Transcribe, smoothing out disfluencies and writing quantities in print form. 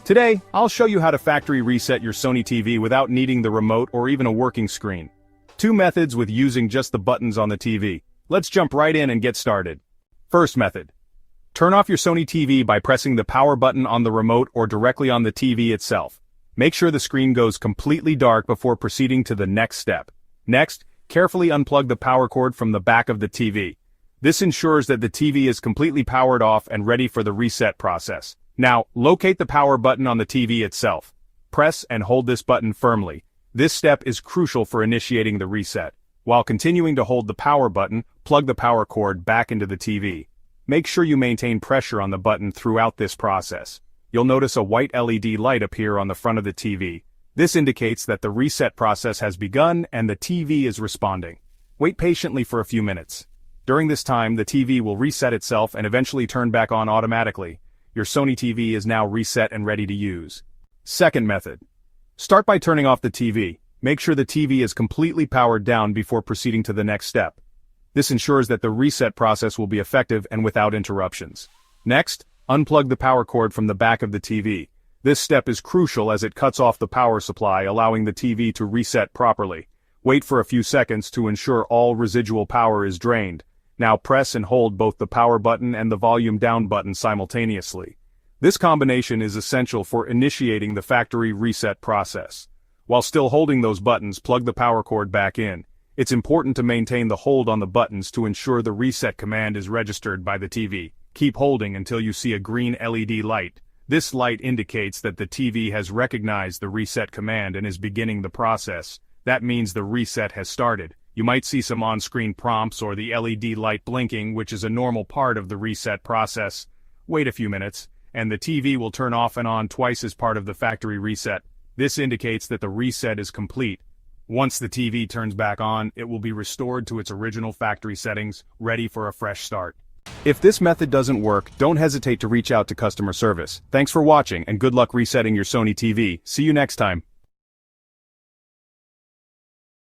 Today, I'll show you how to factory reset your Sony TV without needing the remote or even a working screen. 2 methods with using just the buttons on the TV. Let's jump right in and get started. First method. Turn off your Sony TV by pressing the power button on the remote or directly on the TV itself. Make sure the screen goes completely dark before proceeding to the next step. Next, carefully unplug the power cord from the back of the TV. This ensures that the TV is completely powered off and ready for the reset process. Now, locate the power button on the TV itself. Press and hold this button firmly. This step is crucial for initiating the reset. While continuing to hold the power button, plug the power cord back into the TV. Make sure you maintain pressure on the button throughout this process. You'll notice a white LED light appear on the front of the TV. This indicates that the reset process has begun and the TV is responding. Wait patiently for a few minutes. During this time, the TV will reset itself and eventually turn back on automatically. Your Sony TV is now reset and ready to use. Second method. Start by turning off the TV. Make sure the TV is completely powered down before proceeding to the next step. This ensures that the reset process will be effective and without interruptions. Next, unplug the power cord from the back of the TV. This step is crucial as it cuts off the power supply, allowing the TV to reset properly. Wait for a few seconds to ensure all residual power is drained. Now press and hold both the power button and the volume down button simultaneously. This combination is essential for initiating the factory reset process. While still holding those buttons, plug the power cord back in. It's important to maintain the hold on the buttons to ensure the reset command is registered by the TV. Keep holding until you see a green LED light. This light indicates that the TV has recognized the reset command and is beginning the process. That means the reset has started. You might see some on-screen prompts or the LED light blinking, which is a normal part of the reset process. Wait a few minutes, and the TV will turn off and on twice as part of the factory reset. This indicates that the reset is complete. Once the TV turns back on, it will be restored to its original factory settings, ready for a fresh start. If this method doesn't work, don't hesitate to reach out to customer service. Thanks for watching and good luck resetting your Sony TV. See you next time.